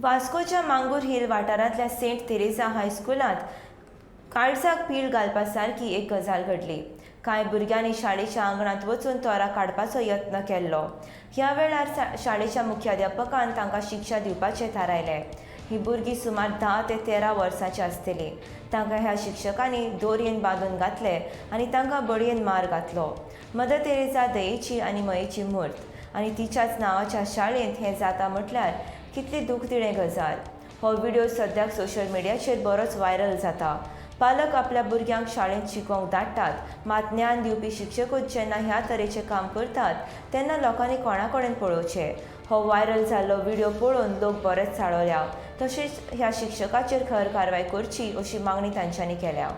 वास्कोच्या मांगूर hill वाठारांतल्या Saint Theresa हायस्कुलांत काळजाक पीळ घालपा सारकी एक गजाल घडली. कांय भुरग्यांनी शाळेच्या आंगणांत वचून तोरा काडपाचो यत्न केल्लो. ह्या वेळार शाळेच्या मुख्याध्यापकान तांकां शिक्षा दिवपाचें थारायलें. हीं भुरगीं सुमार 10 ते 13 वर्सांचीं आसतलीं. तांकां ह्या शिक्षकांनी दोरयेन बांदून घातले आनी तांकां बडयेन मार घातलो. मदर तेरेसा दयेची आनी मयेची मूर्त आनी तिच्याच नांवाच्या शाळेंत हें जाता म्हटल्यार कितली दुखदिणें गजाल. हो व्हिडिओ सद्याक सोशल मिडियाचेर बरोच व्हायरल जाता. पालक आपल्या भुरग्यांक शाळेंत शिकोवंक धाडटात, मात ज्ञान दिवपी शिक्षकूच जेन्ना ह्या तरेचें काम करतात तेन्ना लोकांनी कोणाकडेन पळोवचें. हो व्हायरल जाल्लो व्हिडिओ पळोवन लोक बरेच चाळवल्या. तशेंच ह्या शिक्षकाचेर खर कारवाय करची अशी मागणी तांच्यांनी केल्या.